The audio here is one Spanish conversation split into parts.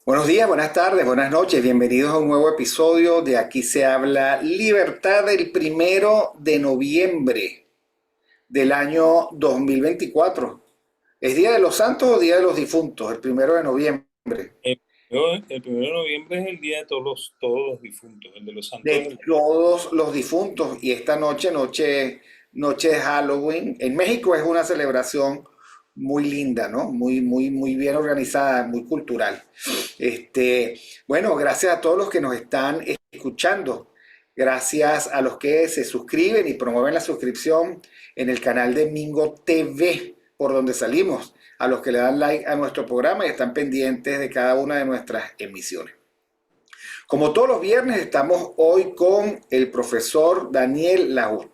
Buenos días, buenas tardes, buenas noches, bienvenidos a un nuevo episodio de Aquí se habla libertad del 1 de noviembre del año 2024. ¿Es Día de los Santos o Día de los Difuntos? El 1 de noviembre. El 1 de noviembre es el día de todos los difuntos. El de los santos es De todos los difuntos. Y esta noche, noche de Halloween. En México es una celebración muy linda, ¿no? Muy bien organizada, muy cultural. Bueno, gracias a todos los que nos están escuchando. Gracias a los que se suscriben y promueven la suscripción en el canal de Mingo TV, por donde salimos. A los que le dan like a nuestro programa y están pendientes de cada una de nuestras emisiones. Como todos los viernes, estamos hoy con el profesor Daniel Laud,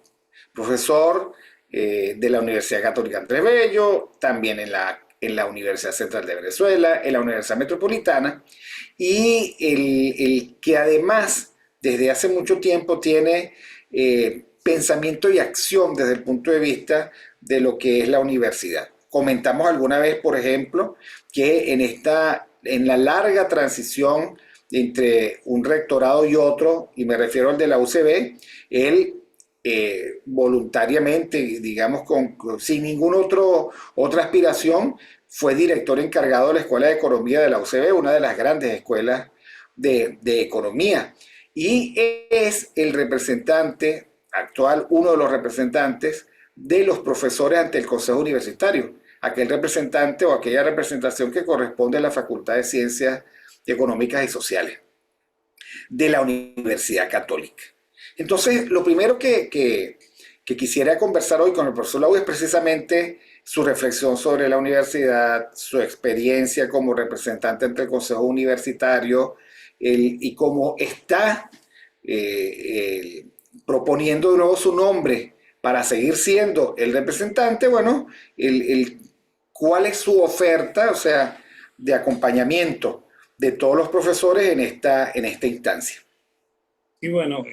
profesor de la Universidad Católica Andrés Bello, también en la Universidad Central de Venezuela, en la Universidad Metropolitana, y el que además desde hace mucho tiempo tiene pensamiento y acción desde el punto de vista de lo que es la universidad. Comentamos alguna vez, por ejemplo, que en la larga transición entre un rectorado y otro, y me refiero al de la UCB, él voluntariamente, digamos, sin ninguna otra aspiración, fue director encargado de la Escuela de Economía de la UCB, una de las grandes escuelas de economía. Y es el representante actual, uno de los representantes de los profesores ante el Consejo Universitario, aquel representante o aquella representación que corresponde a la Facultad de Ciencias Económicas y Sociales de la Universidad Católica. Entonces, lo primero que quisiera conversar hoy con el profesor Lau es precisamente su reflexión sobre la universidad, su experiencia como representante ante el Consejo Universitario y cómo está proponiendo de nuevo su nombre para seguir siendo el representante, bueno, cuál es su oferta, o sea, de acompañamiento de todos los profesores en esta instancia. y bueno,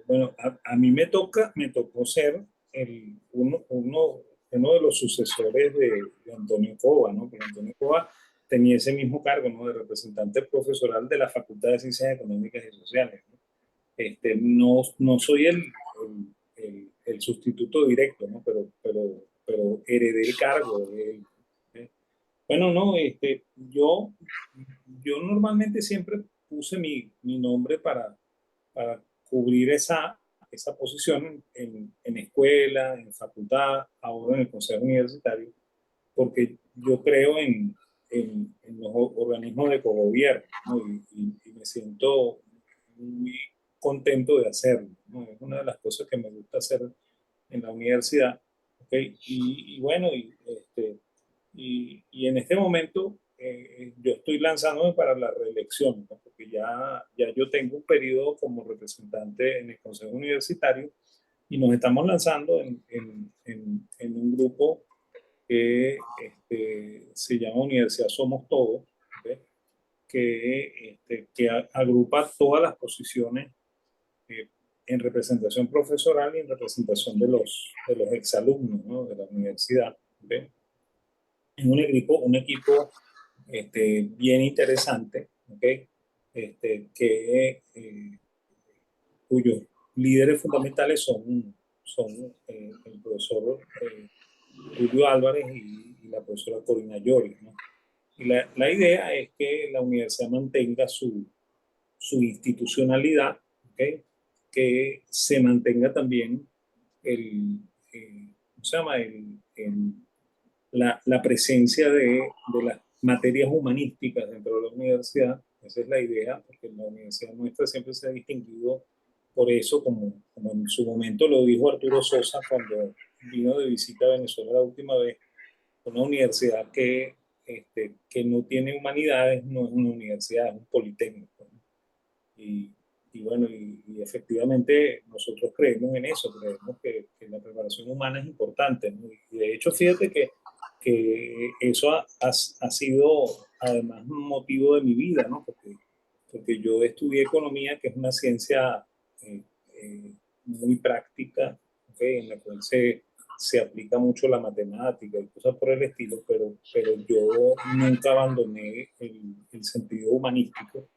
bueno, a mí me tocó ser uno de los sucesores de Antonio Cova, ¿no? Porque Antonio Cova tenía ese mismo cargo, ¿no? De representante profesoral de la Facultad de Ciencias Económicas y Sociales, ¿no? No soy el sustituto directo, ¿no? Pero heredé el cargo de él. ¿Eh? Bueno, no, yo normalmente siempre puse mi nombre para cubrir esa posición en escuela, en facultad, ahora en el Consejo Universitario, porque yo creo en los organismos de cogobierno, ¿no? Y me siento muy contento de hacerlo, ¿no? Es una de las cosas que me gusta hacer en la universidad. ¿Ok? Y bueno, y en este momento yo estoy lanzándome para la reelección, ¿no? Porque ya yo tengo un periodo como representante en el Consejo Universitario y nos estamos lanzando en un grupo que se llama Universidad Somos Todos, ¿ok? Que agrupa todas las posiciones eh, en representación profesoral y en representación de los exalumnos, ¿no? De la universidad. ¿Ok? Es un equipo bien interesante, ¿ok? Cuyos líderes fundamentales son el profesor Julio Álvarez y la profesora Corina Lloris, ¿no? Y la idea es que la universidad mantenga su institucionalidad, ¿ok? Que se mantenga también ¿cómo se llama? La presencia de las materias humanísticas dentro de la universidad. Esa es la idea, porque la universidad nuestra siempre se ha distinguido por eso, como en su momento lo dijo Arturo Sosa cuando vino de visita a Venezuela la última vez. Una universidad que no tiene humanidades no es una universidad, es un politécnico, ¿no? Y, y bueno, y efectivamente nosotros creemos en eso, creemos que la preparación humana es importante, ¿no? Y de hecho, fíjate que eso ha sido además un motivo de mi vida, ¿no? Porque yo estudié economía, que es una ciencia eh, muy práctica, ¿ok? En la cual se aplica mucho la matemática y cosas por el estilo, pero yo nunca abandoné el sentido humanístico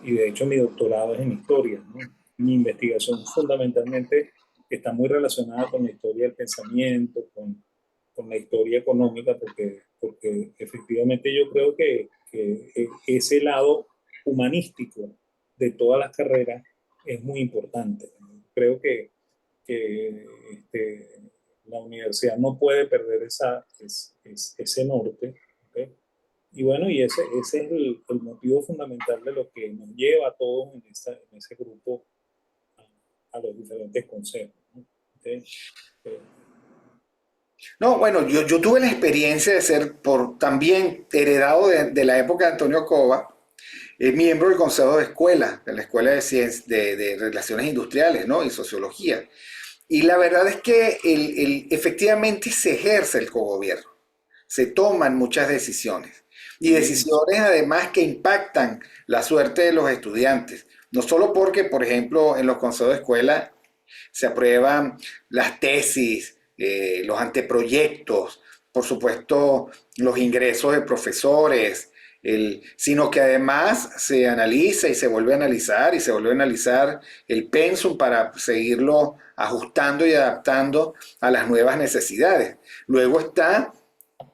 y de hecho mi doctorado es en historia, ¿no? Mi investigación fundamentalmente está muy relacionada con la historia del pensamiento, con la historia económica, porque efectivamente yo creo que ese lado humanístico de todas las carreras es muy importante. Creo que la universidad no puede perder ese norte. ¿Okay? Y bueno, y ese es el motivo fundamental de lo que nos lleva a todos en ese grupo a los diferentes consejos. ¿No? ¿Okay? Eh, No, bueno, yo tuve la experiencia de ser también heredado de la época de Antonio Cova, miembro del Consejo de Escuela, de la Escuela de Ciencias, de Relaciones Industriales, ¿no? Y Sociología. Y la verdad es que efectivamente se ejerce el cogobierno, se toman muchas decisiones y sí, decisiones además que impactan la suerte de los estudiantes. No solo porque, por ejemplo, en los consejos de escuela se aprueban las tesis, los anteproyectos, por supuesto, los ingresos de profesores, sino que además se analiza y se vuelve a analizar y se vuelve a analizar el pensum para seguirlo ajustando y adaptando a las nuevas necesidades. Luego está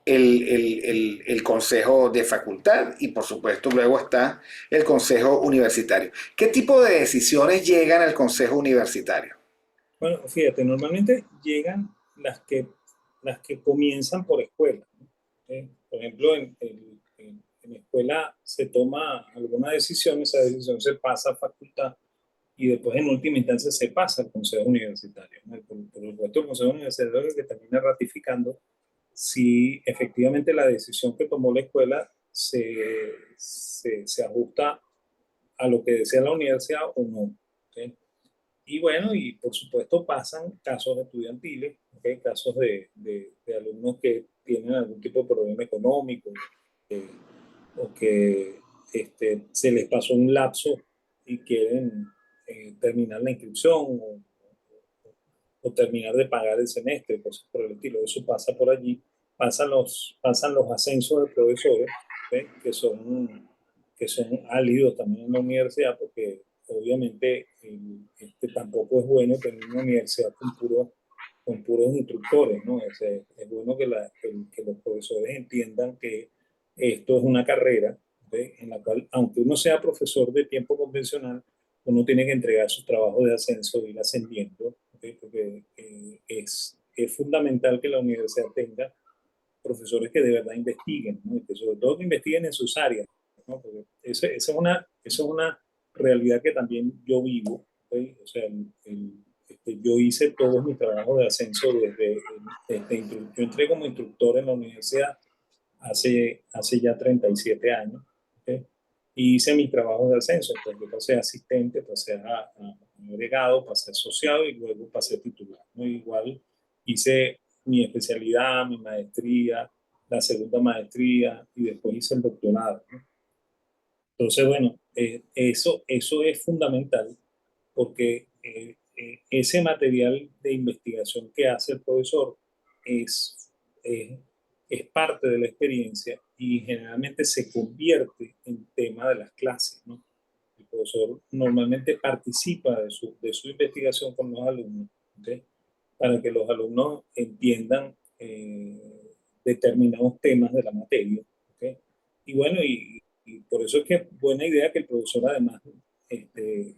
el consejo de facultad y por supuesto luego está el consejo universitario. ¿Qué tipo de decisiones llegan al consejo universitario? bueno, fíjate, normalmente llegan las que comienzan por escuela. ¿No? Por ejemplo, en escuela se toma alguna decisión, esa decisión se pasa a facultad y después en última instancia se pasa al consejo universitario. ¿No? Por supuesto, el consejo universitario es el que termina ratificando si efectivamente la decisión que tomó la escuela se ajusta a lo que desea la universidad o no. ¿Okay? Y bueno, y por supuesto pasan casos estudiantiles, ¿okay? Casos de alumnos que tienen algún tipo de problema económico eh, o que se les pasó un lapso y quieren terminar la inscripción o terminar de pagar el semestre, cosas por el estilo. Eso pasa por allí. Pasan los ascensos de profesores, ¿okay? Que son álidos también en la universidad, porque obviamente tampoco es bueno tener una universidad con puros instructores, ¿no? Es bueno que los profesores entiendan que esto es una carrera, ¿okay? En la cual, aunque uno sea profesor de tiempo convencional, uno tiene que entregar sus trabajos de ascenso, ir ascendiendo, ¿okay? Porque es fundamental que la universidad tenga profesores que de verdad investiguen, ¿no? Y que sobre todo que investiguen en sus áreas, ¿no? Porque esa es una realidad que también yo vivo, ¿okay? O sea, yo hice todos mis trabajos de ascenso yo entré como instructor en la universidad hace ya 37 años, ¿okay? Y hice mis trabajos de ascenso, pues yo pasé a asistente, pasé a agregado, pasé a asociado y luego pasé a titular, ¿no? Igual hice mi especialidad, mi maestría, la segunda maestría y después hice el doctorado, ¿no? Entonces, bueno, eso es fundamental porque ese material de investigación que hace el profesor es, es, es parte de la experiencia y generalmente se convierte en tema de las clases, ¿no? El profesor normalmente participa de su investigación con los alumnos, ¿okay? Para que los alumnos entiendan determinados temas de la materia. ¿Okay? Y bueno, y por eso es que es buena idea que el profesor además este,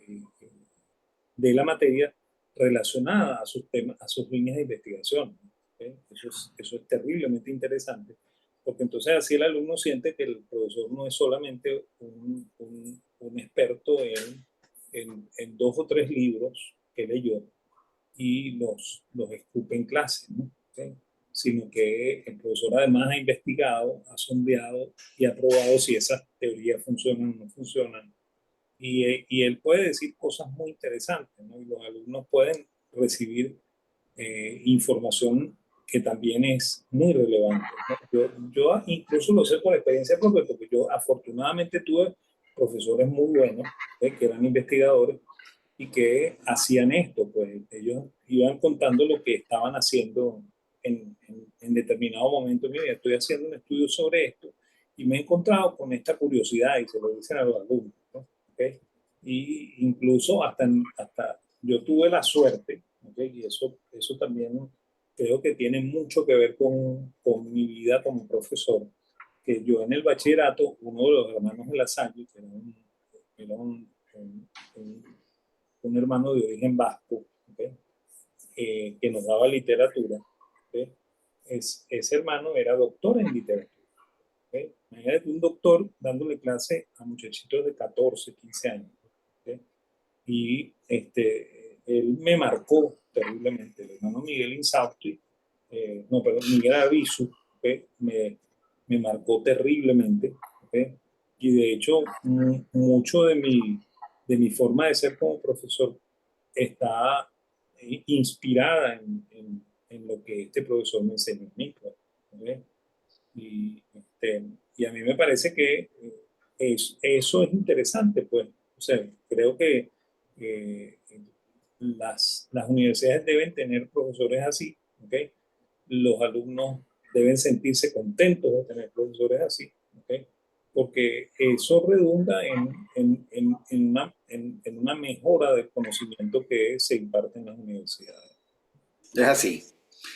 de la materia relacionada a sus temas, a sus líneas de investigación. ¿Okay? Eso es terriblemente interesante, porque entonces así el alumno siente que el profesor no es solamente un experto en dos o tres libros que leyó y los escupe en clase, ¿no? ¿Okay? Sino que el profesor además ha investigado, ha sondeado y ha probado si esas teorías funcionan o no funcionan y él puede decir cosas muy interesantes, ¿no? Y los alumnos pueden recibir información que también es muy relevante, ¿no? Yo incluso lo sé por experiencia propia, porque yo afortunadamente tuve profesores muy buenos, que eran investigadores y que hacían esto, pues ellos iban contando lo que estaban haciendo en determinado momento de mi vida estoy haciendo un estudio sobre esto y me he encontrado con esta curiosidad y se lo dicen a los alumnos, ¿no? ¿Okay? Y incluso hasta yo tuve la suerte, ¿okay? Y eso también creo que tiene mucho que ver con mi vida como profesor, que yo en el bachillerato, uno de los hermanos de la Salle, que era un hermano de origen vasco, ¿okay? Que nos daba literatura, ¿okay? Ese hermano era doctor en literatura. ¿Okay? Imagínate un doctor dándole clase a muchachitos de 14, 15 años. ¿Okay? Y él me marcó terriblemente. El hermano Miguel Insausti, no, perdón, Miguel Arbizu, ¿okay? Me marcó terriblemente. ¿Okay? Y de hecho, mucho de mi forma de ser como profesor está inspirada en lo que este profesor me enseñó a mí. ¿Okay? Y, y a mí me parece que eso es interesante, pues. O sea, creo que eh, las universidades deben tener profesores así, ¿ok? Los alumnos deben sentirse contentos de tener profesores así, ¿ok? Porque eso redunda en una mejora del conocimiento que se imparte en las universidades. Es así.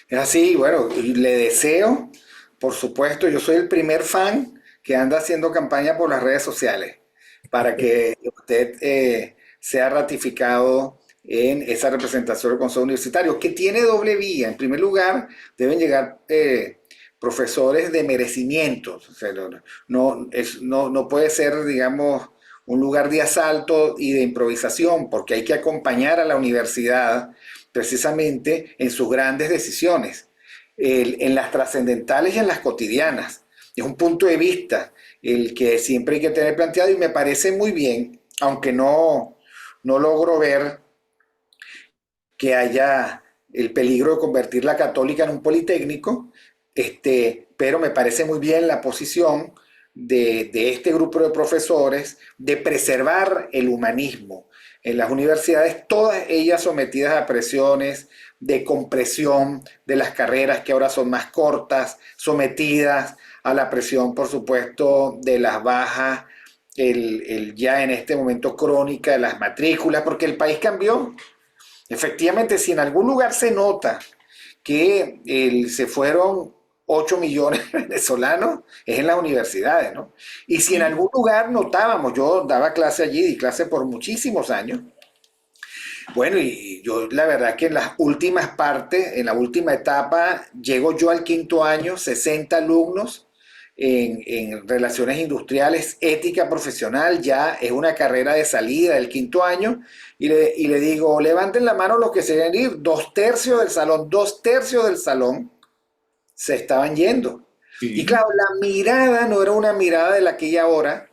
Es así, bueno, y le deseo, por supuesto, yo soy el primer fan que anda haciendo campaña por las redes sociales para que usted sea ratificado en esa representación del Consejo Universitario, que tiene doble vía. En primer lugar, deben llegar profesores de merecimiento. O sea, no puede ser, digamos, un lugar de asalto y de improvisación, porque hay que acompañar a la universidad precisamente en sus grandes decisiones, en las trascendentales y en las cotidianas. Es un punto de vista el que siempre hay que tener planteado y me parece muy bien, aunque no logro ver que haya el peligro de convertir la católica en un politécnico, pero me parece muy bien la posición de este grupo de profesores de preservar el humanismo en las universidades, todas ellas sometidas a presiones de compresión de las carreras que ahora son más cortas, sometidas a la presión, por supuesto, de las bajas, ya en este momento crónica de las matrículas, porque el país cambió. Efectivamente, si en algún lugar se nota que se fueron 8 millones de venezolanos, es en las universidades, ¿no? Y si en algún lugar notábamos, yo daba clase allí, di clase por muchísimos años, bueno, y yo la verdad que en las últimas partes, en la última etapa, llego yo al quinto año, 60 alumnos en relaciones industriales, ética profesional, ya es una carrera de salida del quinto año, y le digo, levanten la mano los que se quieren ir, 2/3 del salón, 2/3 del salón se estaban yendo. Y Sí. claro, la mirada no era una mirada de la que hay ahora,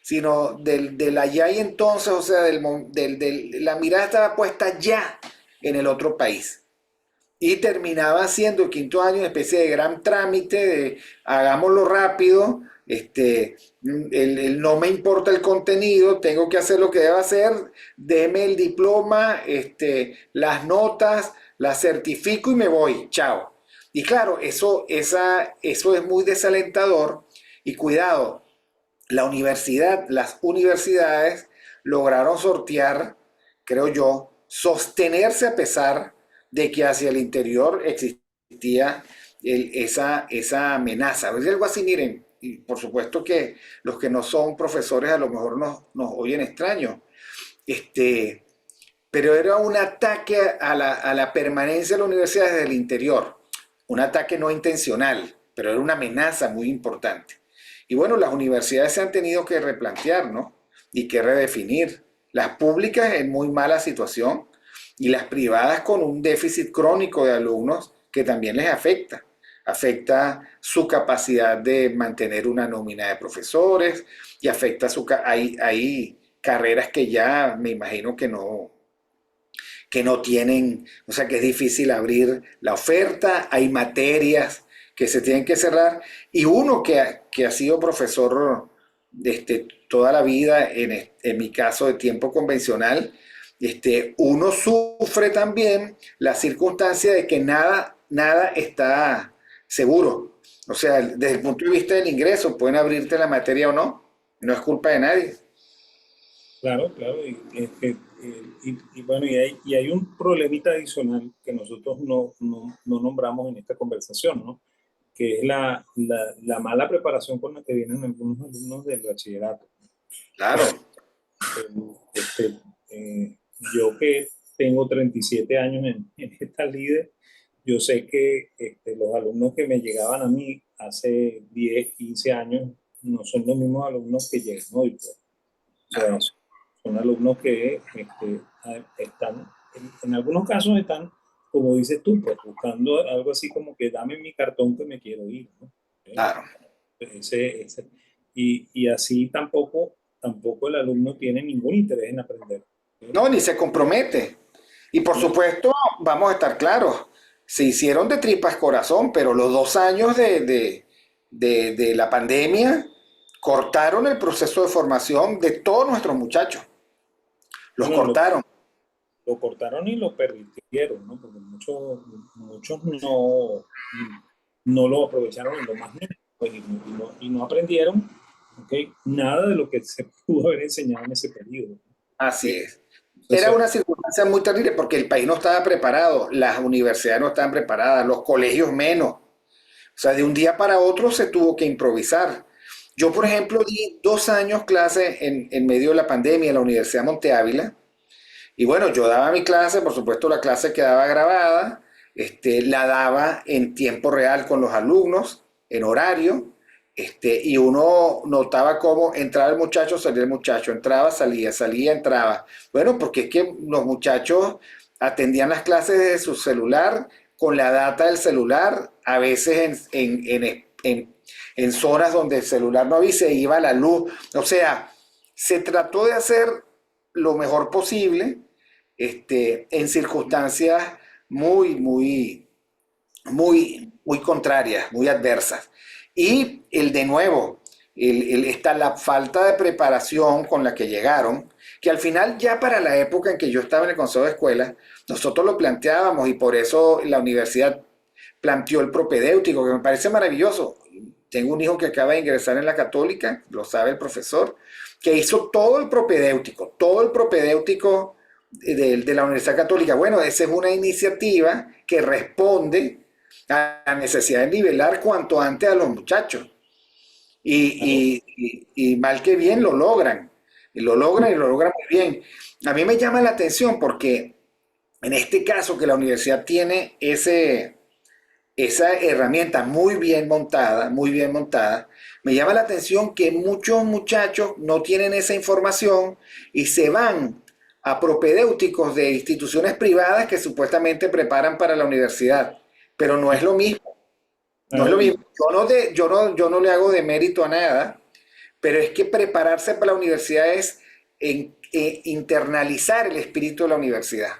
sino del allá y entonces, o sea, la mirada estaba puesta ya en el otro país. Y terminaba siendo el quinto año una especie de gran trámite de hagámoslo rápido, no me importa el contenido, tengo que hacer lo que debo hacer, deme el diploma, las notas, certifico y me voy, chao. Y claro, eso es muy desalentador y cuidado, las universidades lograron sortear, creo yo, sostenerse a pesar de que hacia el interior existía esa amenaza. Es algo así, miren, y por supuesto que los que no son profesores a lo mejor nos oyen extraños, pero era un ataque a la permanencia de la universidad desde el interior, un ataque no intencional, pero era una amenaza muy importante. Y bueno, las universidades se han tenido que replantear, ¿no? Y que redefinir. Las públicas en muy mala situación y las privadas con un déficit crónico de alumnos que también les afecta. Afecta su capacidad de mantener una nómina de profesores y afecta hay carreras que ya me imagino que no tienen, o sea que es difícil abrir la oferta, hay materias que se tienen que cerrar y uno que ha sido profesor toda la vida, en mi caso de tiempo convencional, uno sufre también la circunstancia de que nada nada está seguro. O sea, desde el punto de vista del ingreso, pueden abrirte la materia o no. No es culpa de nadie. Claro, claro, y bueno, y hay un problemita adicional que nosotros no nombramos en esta conversación, ¿no? Que es la mala preparación con la que vienen algunos alumnos del bachillerato. Claro, El- este, eh, yo que tengo 37 años en esta líder, yo sé que los alumnos que me llegaban a mí hace 10 15 años no son los mismos alumnos que llegan hoy, pues. O sea, claro. son alumnos que están, en algunos casos están, como dices tú, pues buscando algo así como que dame mi cartón que me quiero ir, ¿no? ¿Ok? Claro. Ese, y así tampoco el alumno tiene ningún interés en aprender. ¿Ok? No, ni se compromete. Y por No, supuesto, vamos a estar claros, se hicieron de tripas corazón, pero los 2 años de la pandemia cortaron el proceso de formación de todos nuestros muchachos. Los bueno, cortaron. lo cortaron y lo permitieron, ¿no? Porque muchos no lo aprovecharon en lo más mínimo, pues, y no aprendieron, ¿ok? Nada de lo que se pudo haber enseñado en ese periodo. Así ¿Ok? es. Era Entonces, una circunstancia muy terrible porque el país no estaba preparado, las universidades no estaban preparadas, los colegios menos. O sea, de un día para otro se tuvo que improvisar. Yo, por ejemplo, di 2 años clase en medio de la pandemia en la Universidad Monte Ávila. Y bueno, yo daba mi clase, por supuesto la clase quedaba grabada, la daba en tiempo real con los alumnos, en horario, y uno notaba cómo entraba el muchacho, salía el muchacho, entraba, salía, salía, entraba. Bueno, porque es que los muchachos atendían las clases desde su celular, con la data del celular, a veces en zonas donde el celular no había y se iba la luz. O sea, se trató de hacer lo mejor posible en circunstancias muy, muy, muy contrarias, muy adversas. Y el de nuevo, está la falta de preparación con la que llegaron, que al final ya para la época en que yo estaba en el Consejo de Escuela, nosotros lo planteábamos y por eso la universidad planteó el propedéutico, que me parece maravilloso. Tengo un hijo que acaba de ingresar en la Católica, lo sabe el profesor, que hizo todo el propedéutico de la Universidad Católica. Bueno, esa es una iniciativa que responde a la necesidad de nivelar cuanto antes a los muchachos. claro, Y mal que bien lo logran. Y lo logran muy bien. A mí me llama la atención porque en este caso que la universidad tiene esa herramienta muy bien montada, me llama la atención que muchos muchachos no tienen esa información y se van a propedéuticos de instituciones privadas que supuestamente preparan para la universidad, pero no es lo mismo, no es lo claro, mismo. Yo no le hago de mérito a nada, pero es que prepararse para la universidad es internalizar el espíritu de la universidad.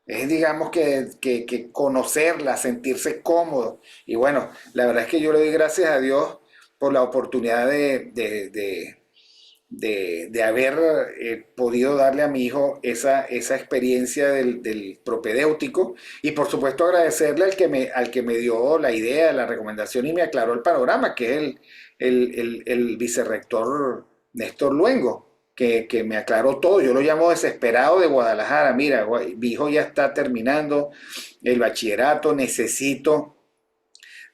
Es, digamos, que conocerla, sentirse cómodo. Y bueno, la verdad es que yo le doy gracias a Dios por la oportunidad de haber podido darle a mi hijo esa experiencia del propedéutico. Y por supuesto agradecerle al que me dio la idea, la recomendación y me aclaró el panorama, que es el vicerrector Néstor Luengo, que me aclaró todo. Yo lo llamo desesperado de Guadalajara. Mira, mi hijo ya está terminando el bachillerato, necesito,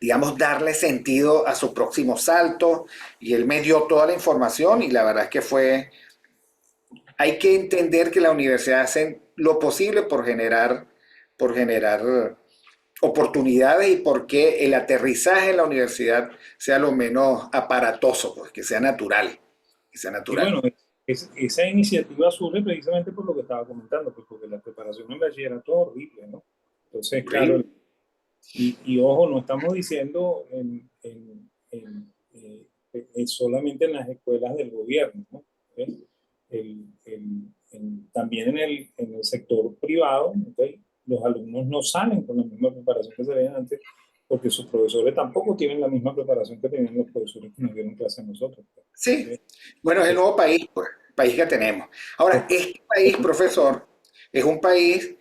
digamos, darle sentido a su próximo salto. Y él me dio toda la información y la verdad es que hay que entender que la universidad hace lo posible por generar oportunidades y porque el aterrizaje en la universidad sea lo menos aparatoso, pues, que sea natural, que sea y natural. bueno, esa iniciativa surge precisamente por lo que estaba comentando, pues porque la preparación en bachillerato es horrible, ¿no? Entonces, claro, Horrible. y ojo, no estamos diciendo solamente en las escuelas del gobierno, ¿no? ¿Ok? También en el sector privado, ¿ok? Los alumnos no salen con la misma preparación que se veían antes, porque sus profesores tampoco tienen la misma preparación que tenían los profesores que nos dieron clase a nosotros, pues. Sí, ¿Ok? bueno, es el Entonces, nuevo país, pues, país que tenemos. los Ahora, este país, profesor, es un país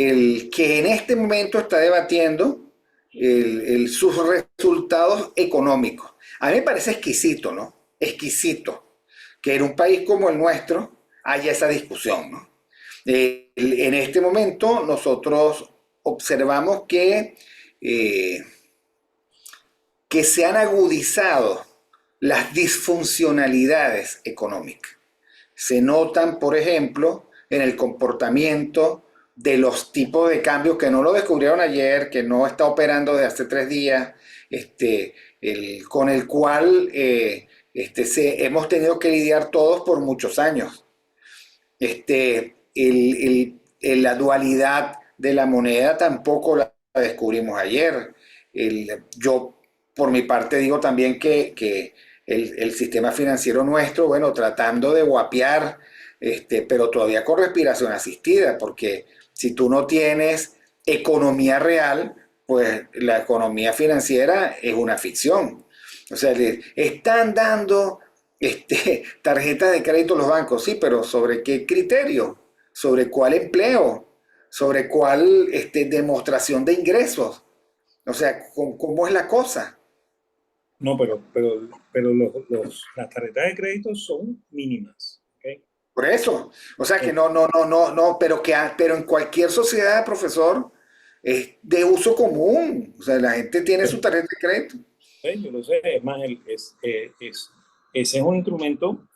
el que en este momento está debatiendo sus resultados económicos. A mí me parece exquisito, ¿no? Exquisito que en un país como el nuestro haya esa discusión, ¿no? En este momento nosotros observamos eh, que se han agudizado las disfuncionalidades económicas. Se notan, por ejemplo, en el comportamiento de los tipos de cambios que no lo descubrieron ayer, que no está operando desde hace 3 días, con el cual hemos tenido que lidiar todos por muchos años. La dualidad de la moneda tampoco la descubrimos ayer. Yo, por mi parte, digo también que el sistema financiero nuestro, bueno, tratando de guapear, pero todavía con respiración asistida, porque si tú no tienes economía real, pues la economía financiera es una ficción. O sea, le están dando tarjetas de crédito a los bancos, sí, pero ¿sobre qué criterio? ¿Sobre cuál empleo? ¿Sobre cuál demostración de ingresos? O sea, ¿cómo es la cosa? No, pero las tarjetas de crédito son mínimas. ¿Ok? Por eso. O sea, que no, pero en cualquier sociedad, profesor, es de uso común. O sea, la gente tiene su tarjeta de crédito. Yo lo sé, es más, ese es un instrumento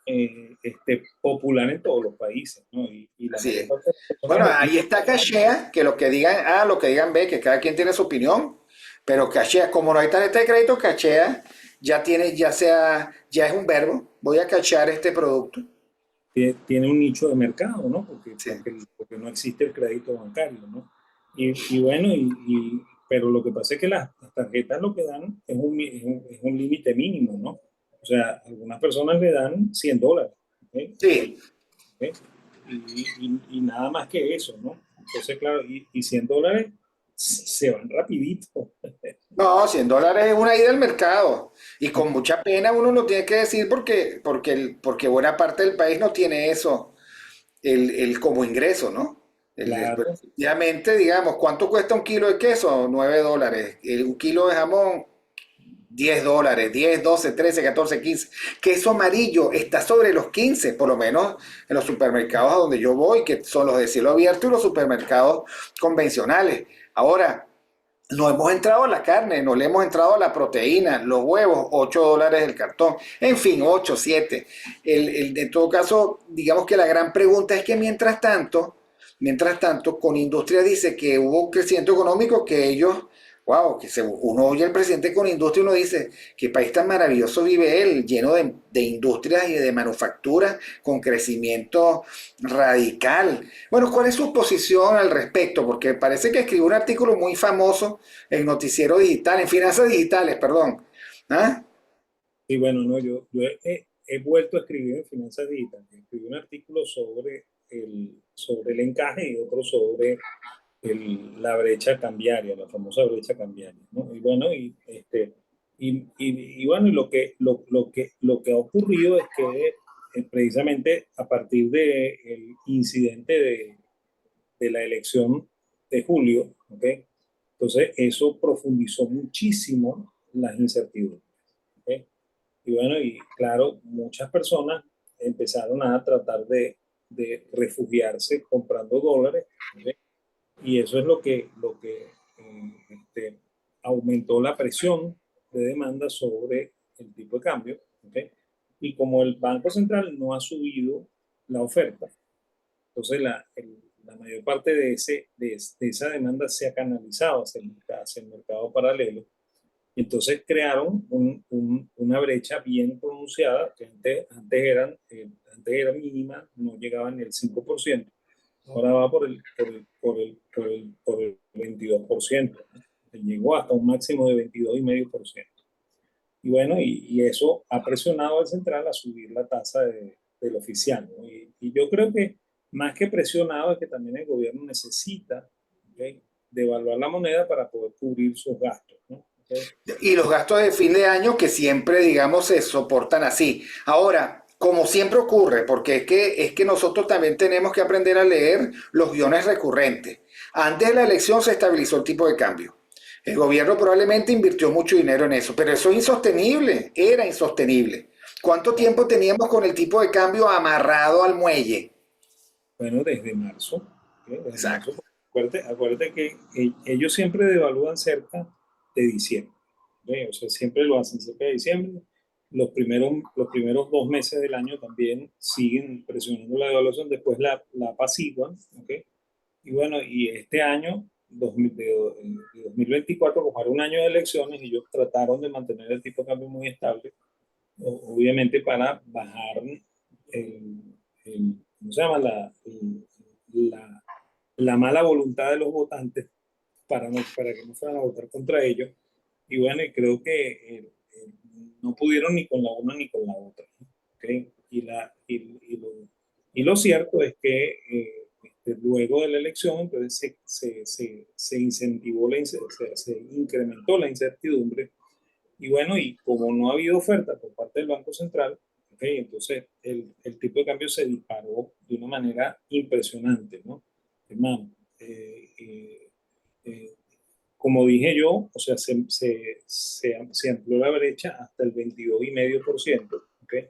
popular en todos los países, ¿no? Y la Así mayor es. parte de las personas Bueno, lo ahí tienen. está Cachea, que lo que digan A, lo que digan B, que cada quien tiene su opinión, pero Cachea, como no hay tarjeta de crédito, Cachea ya tiene, ya es un verbo, voy a cachear este producto. Tiene un nicho de mercado, ¿no? Porque, Sí. porque no existe el crédito bancario, ¿no? Y bueno, pero lo que pasa es que las tarjetas lo que dan es un límite mínimo, ¿no? O sea, algunas personas le dan $100, ¿ok? Sí. ¿Ok? Y nada más que eso, ¿no? Entonces, claro, y $100 se van rapidito. No, $100 es una ida al mercado. Y con mucha pena uno lo tiene que decir porque buena parte del país no tiene eso como ingreso, ¿no? Claro, Efectivamente, digamos, ¿cuánto cuesta un kilo de queso? $9. Un kilo de jamón, $10, 10, 12, 13, 14, 15. Queso amarillo está sobre los 15, por lo menos en los supermercados a donde yo voy, que son los de cielo abierto y los supermercados convencionales. Ahora, no hemos entrado a la carne, no le hemos entrado a la proteína, los huevos, $8 el cartón, en fin, 8, 7. En todo caso, digamos que la gran pregunta es que mientras tanto, con Industria dice que hubo un crecimiento económico que ellos, wow, uno oye al presidente con Industria y uno dice, qué país tan maravilloso vive él, lleno de industrias y de manufacturas con crecimiento radical. Bueno, ¿cuál es su posición al respecto? Porque parece que escribió un artículo muy famoso en Noticiero Digital, en Finanzas Digitales, perdón. ¿Ah? y bueno, no, yo he vuelto a escribir en Finanzas Digitales. Escribí un artículo sobre el encaje y otro sobre la brecha cambiaria, la famosa brecha cambiaria, ¿no? Y bueno, y bueno, y lo que ha ocurrido es que precisamente a partir del incidente de la elección de julio, ¿ok? Entonces eso profundizó muchísimo las incertidumbres, ¿ok? Y bueno, y claro, muchas personas empezaron a tratar de refugiarse comprando dólares, ¿ok? Y eso es lo que aumentó la presión de demanda sobre el tipo de cambio, ¿ok? Y como el Banco Central no ha subido la oferta, entonces la mayor parte de esa demanda se ha canalizado hacia el mercado paralelo. Y entonces crearon una brecha bien pronunciada, que antes era mínima, no llegaba ni el 5%. Ahora va por el 22%, ¿no? Llegó hasta un máximo de 22,5%. Y bueno, y eso ha presionado al central a subir la tasa del oficial, ¿no? Y yo creo que más que presionado es que también el gobierno necesita, ¿okay?, devaluar la moneda para poder cubrir sus gastos, ¿no? ¿Okay? Y los gastos de fin de año que siempre, digamos, se soportan así. Ahora, como siempre ocurre, porque es que nosotros también tenemos que aprender a leer los guiones recurrentes. Antes de la elección se estabilizó el tipo de cambio. El gobierno probablemente invirtió mucho dinero en eso, pero eso es insostenible, era insostenible. ¿Cuánto tiempo teníamos con el tipo de cambio amarrado al muelle? Bueno, desde marzo, ¿ok? Desde marzo. Exacto. Acuérdate que ellos siempre devalúan cerca de diciembre, ¿ok? O sea, siempre lo hacen cerca de diciembre. Los primeros 2 meses del año también siguen presionando la devaluación, después la apaciguan, ¿ok? Y bueno, y este año, 2024, como era un año de elecciones, ellos trataron de mantener el tipo de cambio muy estable, obviamente para bajar ¿cómo se llama? La, la mala voluntad de los votantes para que no fueran a votar contra ellos. Y bueno, y creo que no pudieron ni con la una ni con la otra, ¿no? ¿Okay? Y lo cierto es que luego de la elección, entonces se incentivó, se incrementó la incertidumbre. Y bueno, y como no ha habido oferta por parte del Banco Central, okay, entonces el tipo de cambio se disparó de una manera impresionante, ¿no? Hermano, eh, como dije yo, o sea, se amplió la brecha hasta el 22,5%, ¿okay?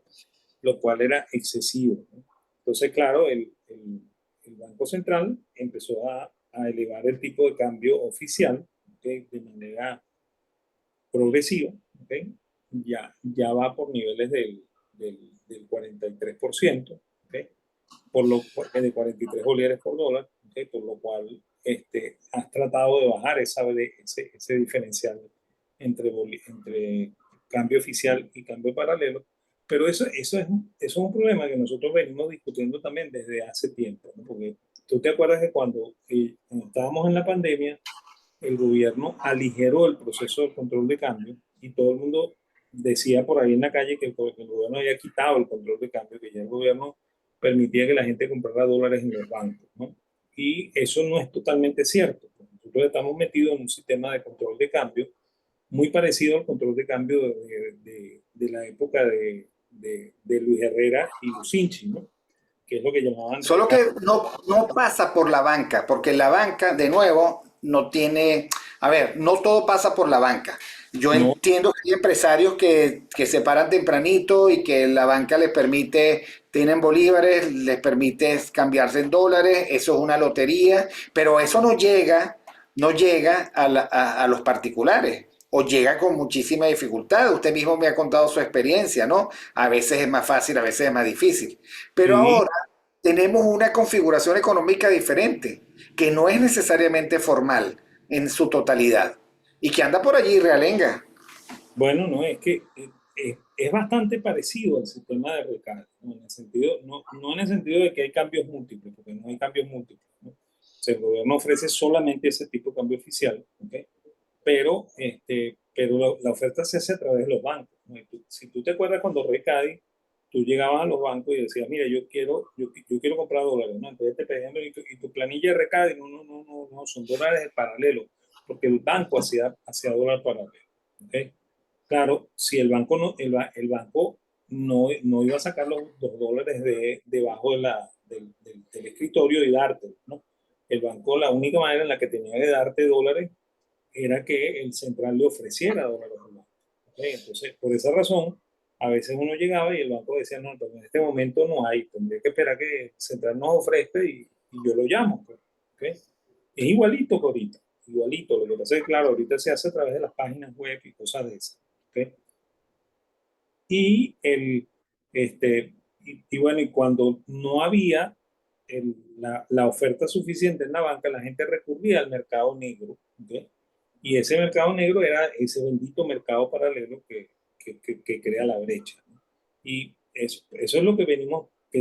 Lo cual era excesivo, ¿no? Entonces, claro, el Banco Central empezó a elevar el tipo de cambio oficial, ¿okay? De manera progresivo, ¿okay? Ya va por niveles del 43%, ¿okay? De 43 bolívares por dólar, ¿okay? Por lo cual has tratado de bajar ese diferencial entre cambio oficial y cambio paralelo, pero eso es un problema que nosotros venimos discutiendo también desde hace tiempo, ¿no? Porque tú te acuerdas que cuando estábamos en la pandemia, el gobierno aligeró el proceso de control de cambio y todo el mundo decía por ahí en la calle que el gobierno había quitado el control de cambio, que ya el gobierno permitía que la gente comprara dólares en los bancos, ¿no? Y eso no es totalmente cierto. Nosotros estamos metidos en un sistema de control de cambio muy parecido al control de cambio de la época de Luis Herrera y Lucinchi, ¿no? Que es lo que llamaban Solo recado. que no pasa por la banca, porque la banca, de nuevo, no tiene, a ver, no todo pasa por la banca. Yo No, entiendo que hay empresarios que se paran tempranito y que la banca les permite, tienen bolívares, les permite cambiarse en dólares, eso es una lotería, pero eso no llega a los particulares o llega con muchísima dificultad. Usted mismo me ha contado su experiencia, ¿no? A veces es más fácil, a veces es más difícil. Pero sí. ahora tenemos una configuración económica diferente, que no es necesariamente formal en su totalidad y que anda por allí realenga. Bueno, no, es que es bastante parecido al sistema de recarga, ¿no? En el sentido, no en el sentido de que hay cambios múltiples, porque no hay cambios múltiples, ¿no? O sea, el gobierno ofrece solamente ese tipo de cambio oficial, ¿ok? Pero la oferta se hace a través de los bancos, ¿no? Si tú te acuerdas cuando Recadi, tú llegabas a los bancos y decías, mira, yo quiero comprar dólares, ¿no? Entonces te pedían, y tu planilla de Recadi, no, no, no, no, no, son dólares paralelos, porque el banco hacía dólar paralelo, ¿ok? Claro, si el banco no iba a sacar los dólares debajo del escritorio y dártelo, ¿no? El banco, la única manera en la que tenía de darte dólares era que el central le ofreciera dólares al banco. ¿Okay? Entonces, por esa razón, a veces uno llegaba y el banco decía, no, pero en este momento no hay, tendría que esperar que el central nos ofrezca y yo lo llamo. Pues, ¿okay? Es igualito que ahorita, igualito. Lo que pasa es que, claro, ahorita se hace a través de las páginas web y cosas de esas. ¿Okay? Y, y bueno, y cuando no había la oferta suficiente en la banca, la gente recurría al mercado negro, ¿okay? Y ese mercado negro era ese bendito mercado paralelo que crea la brecha, ¿no? Y eso es lo que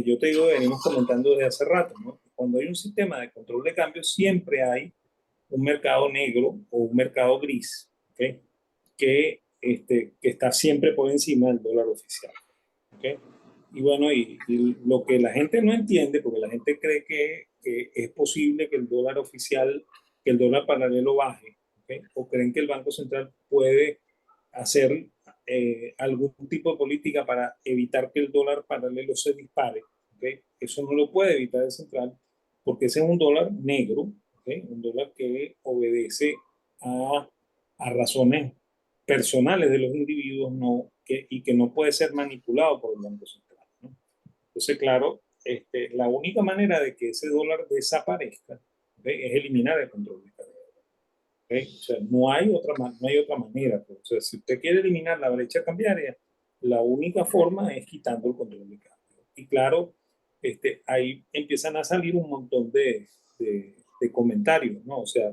yo te digo, venimos comentando desde hace rato, ¿no? Cuando hay un sistema de control de cambio, siempre hay un mercado negro o un mercado gris, ¿okay? Que está siempre por encima del dólar oficial. ¿Okay? Y bueno, y lo que la gente no entiende, porque la gente cree que es posible que el dólar oficial, que el dólar paralelo baje, ¿okay? O creen que el Banco Central puede hacer algún tipo de política para evitar que el dólar paralelo se dispare, ¿okay? Eso no lo puede evitar el central, porque ese es un dólar negro, ¿ok? Un dólar que obedece a razones personales de los individuos y que no puede ser manipulado por el Banco Central, ¿no? Entonces, claro, la única manera de que ese dólar desaparezca, ¿ok? Es eliminar el control de carga. ¿Okay? O sea, no hay otra manera. Pues. O sea, si usted quiere eliminar la brecha cambiaria, la única forma es quitando el control de cambio. Y claro, ahí empiezan a salir un montón de comentarios, ¿no? O sea,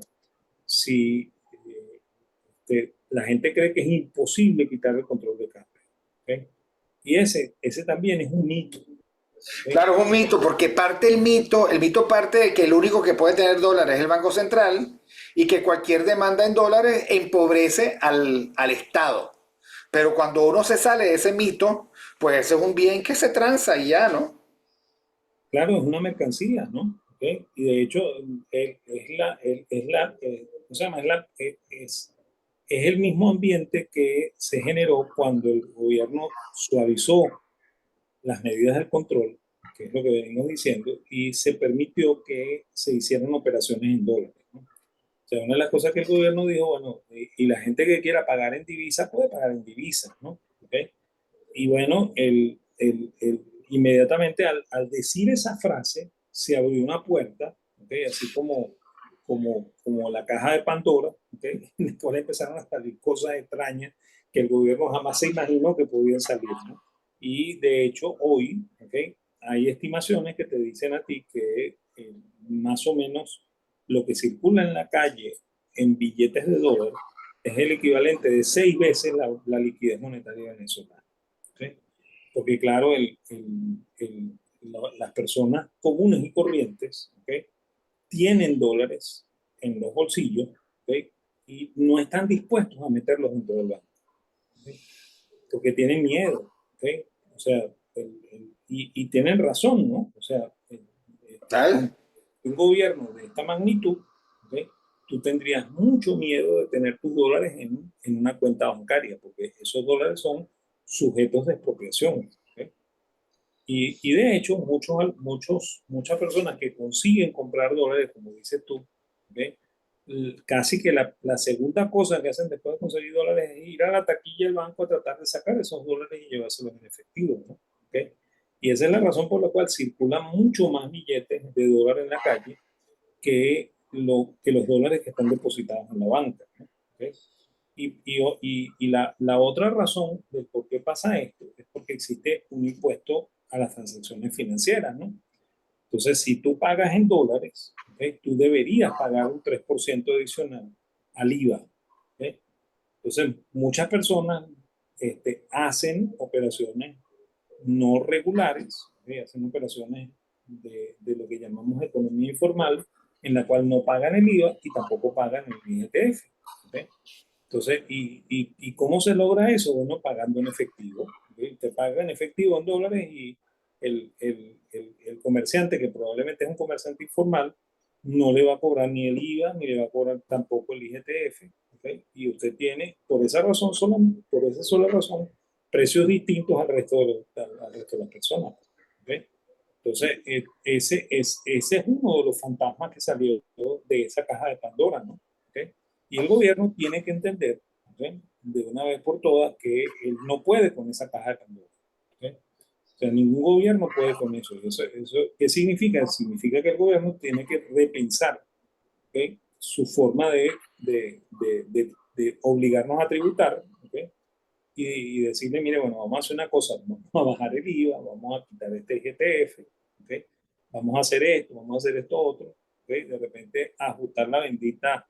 si la gente cree que es imposible quitar el control de cambio, ¿okay? Y ese también es un mito, ¿okay? Claro, es un mito, porque parte el mito parte de que el único que puede tener dólares es el Banco Central y que cualquier demanda en dólares empobrece al Estado. Pero cuando uno se sale de ese mito, pues ese es un bien que se transa y ya, ¿no? Claro, es una mercancía, ¿no? ¿Okay? Y de hecho, ¿cómo se llama? Es el mismo ambiente que se generó cuando el gobierno suavizó las medidas del control, que es lo que venimos diciendo, y se permitió que se hicieran operaciones en dólares, ¿no? O sea, una de las cosas que el gobierno dijo, bueno, y la gente que quiera pagar en divisa puede pagar en divisas, ¿no? ¿Okay? Y bueno, inmediatamente al decir esa frase, se abrió una puerta, ¿okay? Así como la caja de Pandora, ¿okay? Después empezaron a salir cosas extrañas que el gobierno jamás se imaginó que podían salir, ¿no? Y de hecho, hoy, ¿okay? Hay estimaciones que te dicen a ti que más o menos lo que circula en la calle en billetes de dólar es el equivalente de 6 veces la liquidez monetaria venezolana. ¿Sí? Porque claro, las personas comunes y corrientes, ¿okay? Tienen dólares en los bolsillos, ¿okay? Y no están dispuestos a meterlos dentro del banco, ¿okay? Porque tienen miedo, ¿okay? O sea, y tienen razón, ¿no? O sea, ¿Tal? ante un gobierno de esta magnitud, ¿okay? Tú tendrías mucho miedo de tener tus dólares en una cuenta bancaria, porque esos dólares son sujetos de expropiación. ¿Okay? Y de hecho, muchas personas que consiguen comprar dólares, como dices tú, ¿okay? Casi que la segunda cosa que hacen después de conseguir dólares es ir a la taquilla del banco a tratar de sacar esos dólares y llevárselos en efectivo, ¿no? ¿Okay? Y esa es la razón por la cual circulan mucho más billetes de dólar en la calle que los dólares que están depositados en la banca, ¿no? ¿Okay? Y la otra razón de por qué pasa esto es porque existe un impuesto a las transacciones financieras, ¿no? Entonces, si tú pagas en dólares, ¿okay? Tú deberías pagar un 3% adicional al IVA. ¿Okay? Entonces, muchas personas hacen operaciones no regulares, ¿okay? Hacen operaciones de lo que llamamos economía informal, en la cual no pagan el IVA y tampoco pagan el IGTF. ¿Okay? Entonces, ¿y cómo se logra eso? Bueno, pagando en efectivo. ¿Okay? Te paga en efectivo en dólares y el comerciante, que probablemente es un comerciante informal, no le va a cobrar ni el IVA, ni le va a cobrar tampoco el IGTF. ¿Okay? Y usted tiene, por esa razón, por esa sola razón, precios distintos al resto de las personas. ¿Okay? Entonces, ese es uno de los fantasmas que salió de esa caja de Pandora, ¿no? ¿Okay? Y el gobierno tiene que entender, ¿okay? De una vez por todas que él no puede con esa caja de Pandora. ¿Okay? O sea, ningún gobierno puede con eso. ¿Qué significa? Significa que el gobierno tiene que repensar, ¿okay? Su forma de obligarnos a tributar, ¿okay? Y decirle, mire, bueno, vamos a hacer una cosa, vamos a bajar el IVA, vamos a quitar este IGTF, ¿okay? Vamos a hacer esto, vamos a hacer esto otro, ¿okay? De repente ajustar la bendita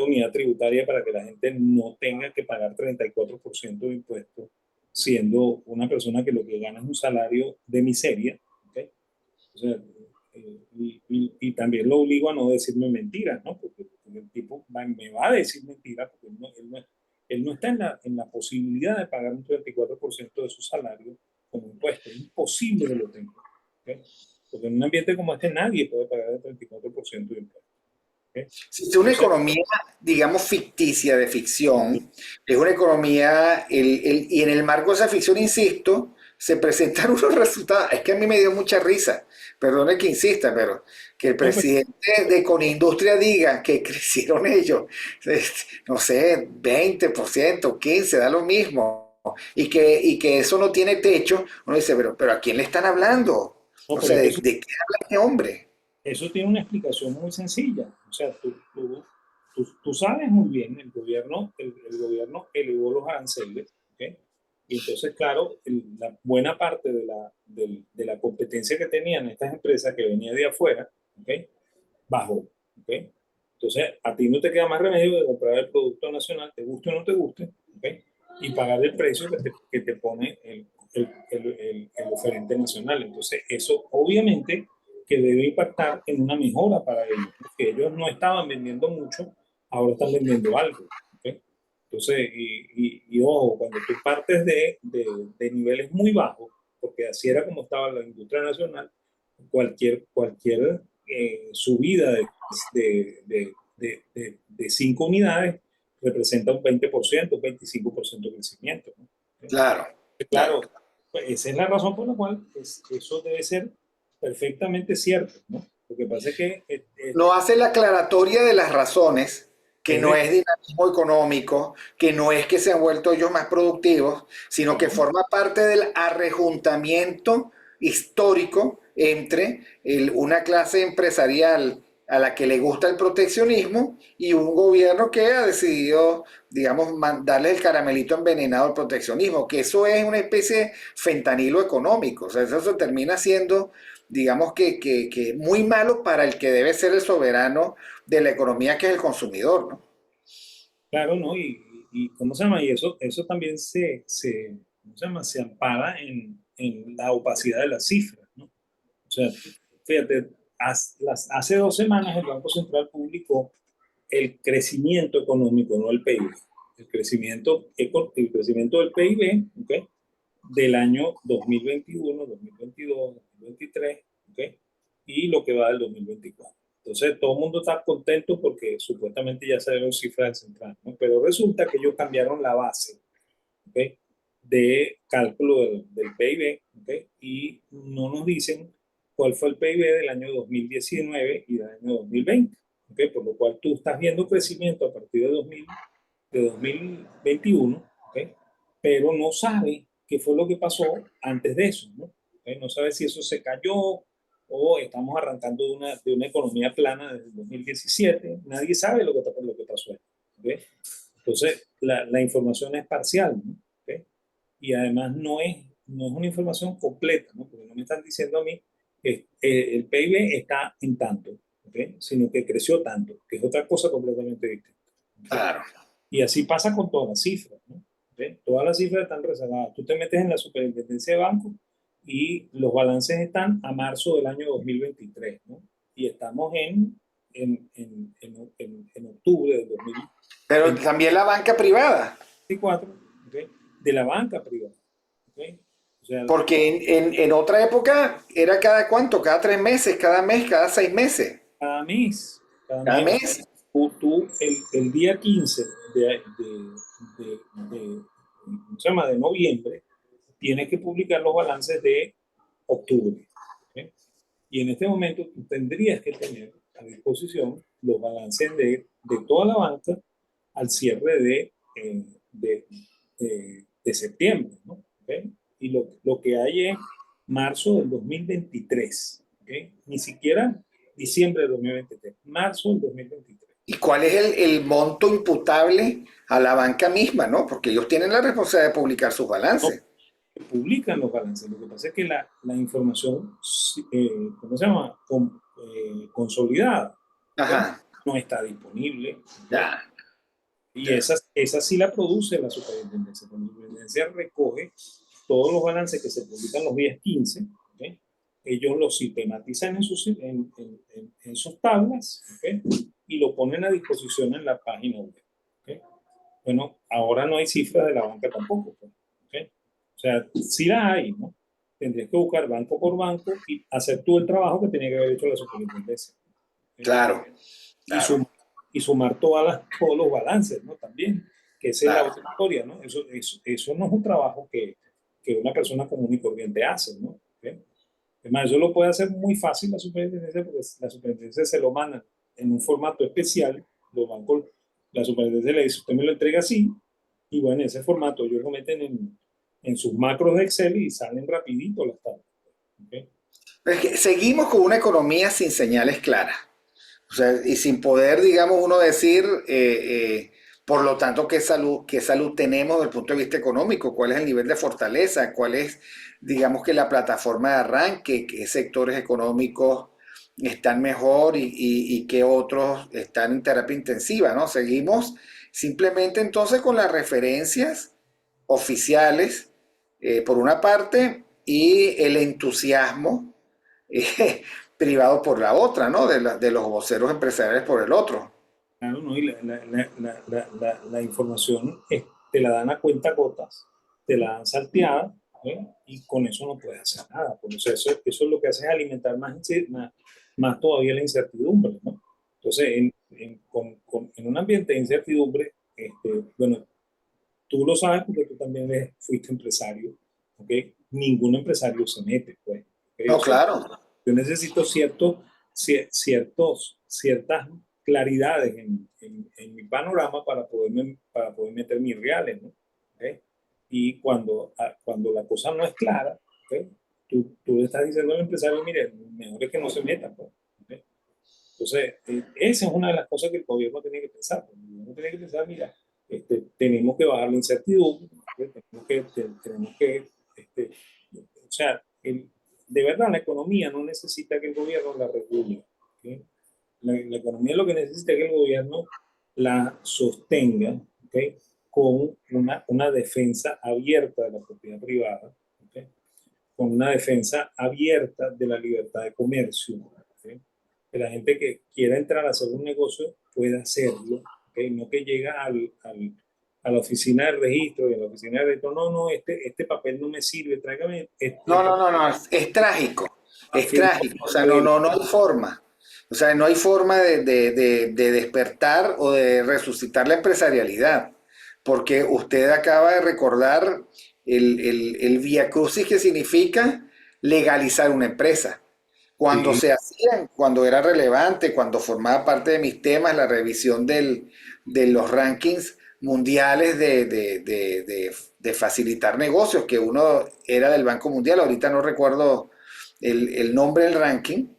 unidad tributaria para que la gente no tenga que pagar 34% de impuestos, siendo una persona que lo que gana es un salario de miseria, ¿okay? O sea, y también lo obligo a no decirme mentiras, ¿no? Porque el tipo me va a decir mentiras porque él no está en la posibilidad de pagar un 34% de su salario como impuesto. Es imposible que lo tenga. ¿Okay? Porque en un ambiente como este nadie puede pagar el 34% de impuestos. ¿Okay? Si es una Entonces, economía, digamos, ficticia, de ficción, es una economía, y en el marco de esa ficción, insisto, se presentan unos resultados. Es que a mí me dio mucha risa, perdone que insista, pero que el No, pues, presidente de Conindustria diga que crecieron ellos, no sé, 20%, 15%, da lo mismo, y que eso no tiene techo. Uno dice, pero ¿a quién le están hablando? no, O pero sea, es que ¿de qué habla este hombre? eso tiene una explicación muy sencilla. O sea, tú sabes muy bien, el gobierno elevó los aranceles, ¿ok? Y entonces, claro, la buena parte de la competencia que tenían estas empresas que venía de afuera, ¿ok? Bajó, ¿ok? Entonces, a ti no te queda más remedio de comprar el producto nacional, te guste o no te guste, ¿ok? Y pagar el precio que te pone el oferente nacional. Entonces, eso obviamente que debe impactar en una mejora para ellos, porque ellos no estaban vendiendo mucho, ahora están vendiendo algo, ¿ok? Entonces, ojo, cuando tú partes de niveles muy bajos, porque así era como estaba la industria nacional, cualquier subida de 5 unidades representa un 20%, un 25% de crecimiento, ¿no? Claro, claro. Claro, pues esa es la razón por la cual eso debe ser perfectamente cierto, ¿no? Lo que pasa es que No hace la aclaratoria de las razones, que es no de, es dinamismo económico, que no es que se han vuelto ellos más productivos, sino que no, forma parte del arrejuntamiento histórico entre una clase empresarial a la que le gusta el proteccionismo y un gobierno que ha decidido, digamos, darle el caramelito envenenado al proteccionismo, que eso es una especie de fentanilo económico. O sea, eso se termina siendo, digamos que muy malo para el que debe ser el soberano de la economía, que es el consumidor, ¿no? claro, ¿no? ¿Cómo se llama? Y eso también ¿cómo se llama? Se ampara en la opacidad de las cifras, ¿no? O sea, fíjate, hace 2 semanas el Banco Central publicó el crecimiento económico, no el PIB. El crecimiento del PIB, ¿ok? Del año 2021, 2022, 2023, ¿ok? Y lo que va del 2024. Entonces, todo el mundo está contento porque supuestamente ya se dieron cifras del central, ¿no? Pero resulta que ellos cambiaron la base, ¿ok? De cálculo del PIB, ¿ok? Y no nos dicen cuál fue el PIB del año 2019 y del año 2020, ¿ok? Por lo cual tú estás viendo crecimiento a partir de 2021, ¿ok? Pero no sabe qué fue lo que pasó antes de eso, ¿no? ¿Ok? No sabe si eso se cayó o estamos arrancando de una economía plana desde el 2017. Nadie sabe lo que pasó ahí, ¿ok? Entonces, la información es parcial, ¿no? ¿Ok? Y además no es una información completa, ¿no? Porque no me están diciendo a mí que el PIB está en tanto, ¿ok? Sino que creció tanto, que es otra cosa completamente distinta, ¿ok? Claro. Y así pasa con todas las cifras, ¿no? ¿Ok? Todas las cifras están rezagadas. Tú te metes en la superintendencia de banco y los balances están a marzo del año 2023, ¿no? Y estamos en octubre del Pero también la banca privada, 2024, ¿ok? De la banca privada, ¿ok? O sea, porque en otra época era cada cuánto, cada 3 meses, cada mes, cada 6 meses, cada mes, cada cada mes, mes. el día 15 ¿cómo se llama? De noviembre, tienes que publicar los balances de octubre, ¿ok? Y en este momento tú tendrías que tener a disposición los balances de toda la banca al cierre de septiembre, ¿no? ¿Ok? Y lo que hay es marzo del 2023, ¿ok? Ni siquiera diciembre del 2023, marzo del 2023. ¿Y cuál es el monto imputable a la banca misma, no? Porque ellos tienen la responsabilidad de publicar sus No balances. publican los balances, lo que pasa es que la información, ¿cómo se llama? Consolidada, ¿ok? Ajá, No está disponible, ¿ok? ya, Y ya. esa sí la produce la superintendencia. La superintendencia recoge todos los balances que se publican los días 15, ¿ok? Ellos los sistematizan en sus tablas, ¿ok? Y lo ponen a disposición en la página web, ¿ok? Bueno, ahora no hay cifras de la banca tampoco, pues, ¿ok? O sea, sí la hay, ¿no? Tendrías que buscar banco por banco y hacer tú el trabajo que tenía que haber hecho la superintendencia, ¿ok? Claro, y, claro, y sumar todos los balances, ¿no? También, que esa es la claro. otra historia, ¿no? Eso no es un trabajo que que una persona común y corriente hace, ¿no? ¿Okay? Además, eso lo puede hacer muy fácil la superintendencia, porque la superintendencia se lo manda en un formato especial, la superintendencia le dice, usted me lo entrega así, y bueno, en ese formato ellos lo meten en sus macros de Excel y salen rapidito las tablas. ¿Okay? Es que seguimos con una economía sin señales claras. O sea, y sin poder, digamos, uno decir, por lo tanto, qué salud tenemos desde el punto de vista económico, cuál es el nivel de fortaleza, cuál es, digamos, que la plataforma de arranque, qué sectores económicos están mejor y qué otros están en terapia intensiva, ¿no? Seguimos simplemente entonces con las referencias oficiales, por una parte, y el entusiasmo privado por la otra, ¿no? De los voceros empresariales por el otro. Claro, ¿no? Y la información te la dan a cuenta gotas, te la dan salteada, ¿eh? Y con eso no puedes hacer nada. Pues, o sea, eso es lo que hace es alimentar más todavía la incertidumbre, ¿no? Entonces, en un ambiente de incertidumbre, bueno, tú lo sabes porque tú también fuiste empresario, ¿ok? Ningún empresario se mete, pues. ¿Okay? No, O sea, claro. yo necesito ciertas claridades en mi panorama para poder meter mis reales, ¿no? ¿Okay? Y cuando la cosa no es clara, ¿okay? Tú le estás diciendo al empresario, mire, mejor es que no se meta, pues. ¿Okay? Entonces, esa es una de las cosas que el gobierno tiene que pensar. El gobierno tiene que pensar, mira, tenemos que bajar la incertidumbre, ¿okay? Tenemos que o sea, de verdad la economía no necesita que el gobierno la regule. ¿Okay? La economía lo que necesita es que el gobierno la sostenga, ¿okay? Con una defensa abierta de la propiedad privada, ¿okay? Con una defensa abierta de la libertad de comercio, ¿okay? Que la gente que quiera entrar a hacer un negocio pueda hacerlo, ¿okay? No que llega a la oficina de registro y a la oficina de registro, no, este papel no me sirve, tráigame No, no, papel no, no, es trágico, a es firmar trágico. O sea, no, papel. no, no hay forma. O sea, no hay forma de despertar o de resucitar la empresarialidad, porque usted acaba de recordar el vía crucis que significa legalizar una empresa. Cuando Sí, se hacían, cuando era relevante, cuando formaba parte de mis temas, la revisión de los rankings mundiales de facilitar negocios, que uno era del Banco Mundial, ahorita no recuerdo el nombre del ranking.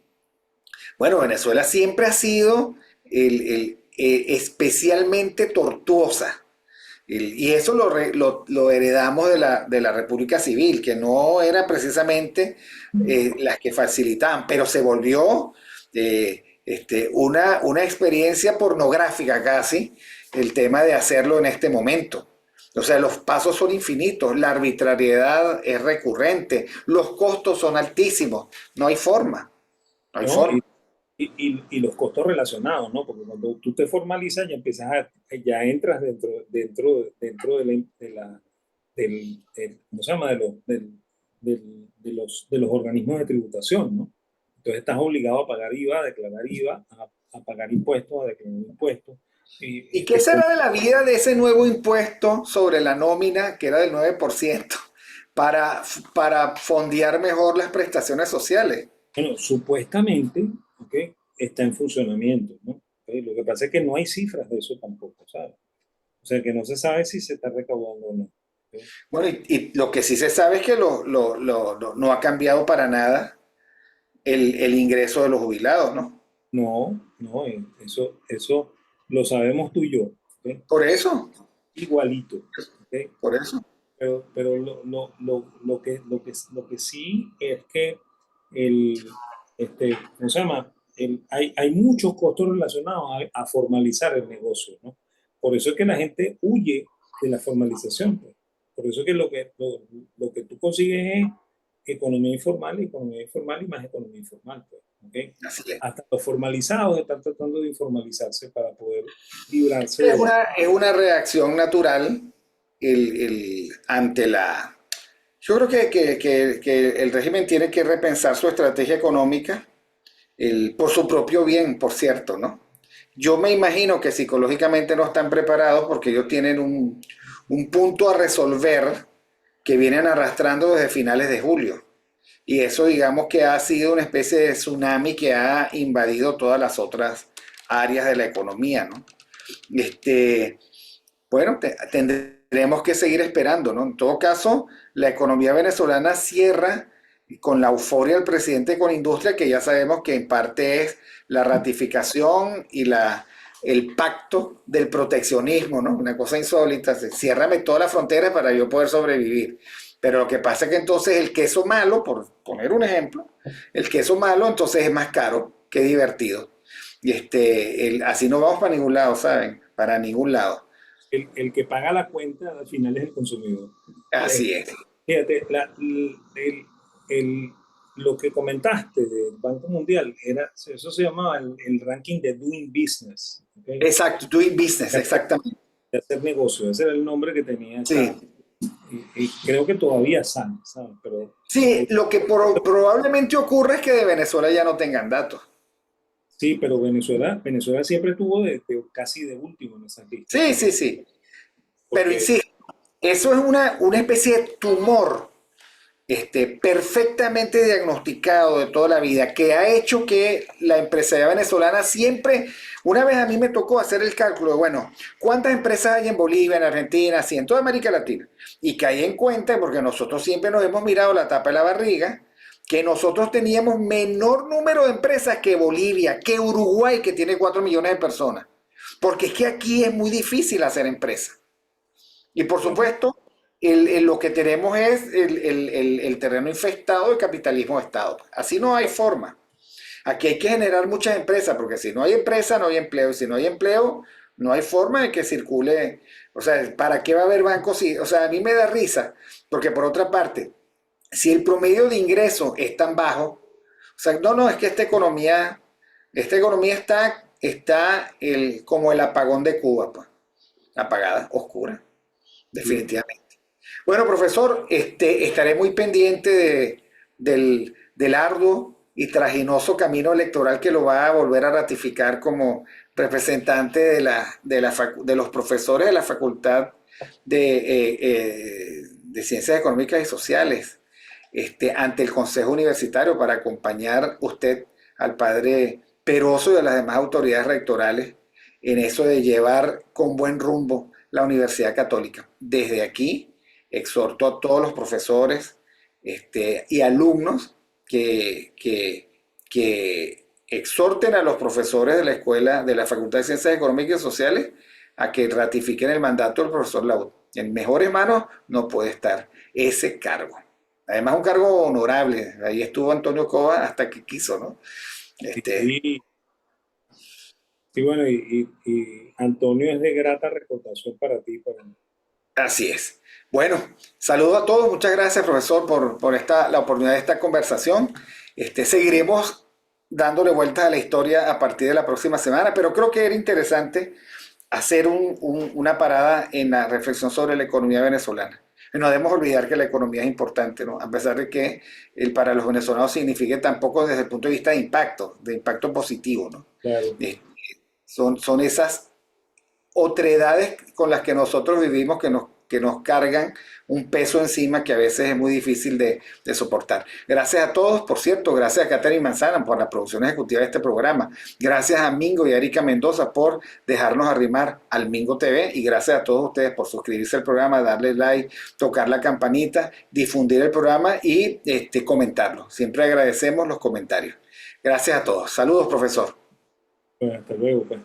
Bueno, Venezuela siempre ha sido especialmente tortuosa. Y eso lo heredamos de la República Civil, que no eran precisamente las que facilitaban, pero se volvió una experiencia pornográfica casi el tema de hacerlo en este momento. O sea, los pasos son infinitos, la arbitrariedad es recurrente, los costos son altísimos, no hay forma, no hay ¿no? forma. Y los costos relacionados, ¿no? Porque cuando tú te formalizas ya ya entras dentro ¿cómo se llama? De los organismos de tributación, ¿no? Entonces estás obligado a pagar IVA, a declarar IVA, a pagar impuestos, a declarar impuestos. ¿Y qué Con será de la vida de ese nuevo impuesto sobre la nómina, que era del 9%, para, para fondear mejor las prestaciones sociales? Bueno, supuestamente, ¿ok? Está en funcionamiento, ¿no? ¿Ok? Lo que pasa es que no hay cifras de eso tampoco, ¿sabes? O sea, que no se sabe si se está recaudando o no. ¿Ok? Bueno, y lo que sí se sabe es que no ha cambiado para nada el ingreso de los jubilados, ¿no? No, eso lo sabemos tú y yo, ¿ok? Por eso, Igualito, ¿ok? por eso. Pero lo que sí es que ¿cómo se llama? Hay muchos costos relacionados a formalizar el negocio, ¿no? Por eso es que la gente huye de la formalización, pues. Por eso es que lo que tú consigues es economía informal y más economía informal, pues, ¿ok? Así es. Hasta los formalizados están tratando de informalizarse para poder librarse Es de la... una reacción natural ante la... Yo creo que el régimen tiene que repensar su estrategia económica por su propio bien, por cierto, ¿no? Yo me imagino que psicológicamente no están preparados porque ellos tienen un punto a resolver que vienen arrastrando desde finales de julio. Y eso digamos que ha sido una especie de tsunami que ha invadido todas las otras áreas de la economía, ¿no? Este, bueno, tendremos que seguir esperando, ¿no? En todo caso, la economía venezolana cierra con la euforia del presidente con industria, que ya sabemos que en parte es la ratificación y el pacto del proteccionismo, ¿no? Una cosa insólita, ciérrame todas las fronteras para yo poder sobrevivir. Pero lo que pasa es que entonces el queso malo, por poner un ejemplo, el queso malo entonces es más caro que divertido. Y así no vamos para ningún lado, ¿saben? Para ningún lado. El que paga la cuenta al final es el consumidor. Así es. Fíjate, el- lo que comentaste del Banco Mundial, eso se llamaba el ranking de Doing Business, ¿ok? Exacto, doing business, exactamente. De hacer negocio, ese era el nombre que tenía esa, Sí, y creo que todavía están, ¿sabes? Pero sí, lo que probablemente ocurre es que de Venezuela ya no tengan datos. sí, pero Venezuela siempre estuvo casi de último en esas listas, Sí, sí, sí. Pero porque insisto, eso es una especie de tumor perfectamente diagnosticado de toda la vida, que ha hecho que la empresaria venezolana siempre, una vez a mí me tocó hacer el cálculo de, bueno, ¿cuántas empresas hay en Bolivia, en Argentina, así, en toda América Latina? Y caí en cuenta, porque nosotros siempre nos hemos mirado la tapa de la barriga, que nosotros teníamos menor número de empresas que Bolivia, que Uruguay, que tiene 4 millones de personas. Porque es que aquí es muy difícil hacer empresa. Y por supuesto, lo que tenemos es el terreno infestado del capitalismo de Estado. Así no hay forma. Aquí hay que generar muchas empresas, porque si no hay empresa, no hay empleo. Y si no hay empleo, no hay forma de que circule. O sea, ¿para qué va a haber bancos? O sea, a mí me da risa, porque por otra parte, si el promedio de ingreso es tan bajo, o sea, no, no, es que esta economía está como el apagón de Cuba, pues, apagada, oscura. sí, Definitivamente. Bueno, profesor, estaré muy pendiente del arduo y traginoso camino electoral que lo va a volver a ratificar como representante de los profesores de la Facultad de Ciencias Económicas y Sociales, ante el Consejo Universitario para acompañar usted al padre Peroso y a las demás autoridades rectorales en eso de llevar con buen rumbo la Universidad Católica. Desde aquí exhorto a todos los profesores y alumnos que exhorten a los profesores de la escuela, de la Facultad de Ciencias Económicas y Sociales, a que ratifiquen el mandato del profesor Laud. En mejores manos no puede estar ese cargo. Además, un cargo honorable. Ahí estuvo Antonio Cova hasta que quiso, ¿no? Este, sí, sí, bueno, y Antonio es de grata recordación para ti, para mí. Así es. Bueno, saludo a todos. Muchas gracias, profesor, por la oportunidad de esta conversación. Seguiremos dándole vueltas a la historia a partir de la próxima semana, pero creo que era interesante hacer una parada en la reflexión sobre la economía venezolana. No debemos olvidar que la economía es importante, ¿no? A pesar de que para los venezolanos signifique tampoco desde el punto de vista de impacto positivo, ¿no? Claro. Eh, son esas otredades con las que nosotros vivimos que nos cargan un peso encima que a veces es muy difícil de soportar. Gracias a todos, por cierto, gracias a Catherine Manzana por la producción ejecutiva de este programa. Gracias a Mingo y a Erika Mendoza por dejarnos arrimar al Mingo TV y gracias a todos ustedes por suscribirse al programa, darle like, tocar la campanita, difundir el programa y comentarlo. Siempre agradecemos los comentarios. Gracias a todos. Saludos, profesor. Bueno, hasta luego, pues.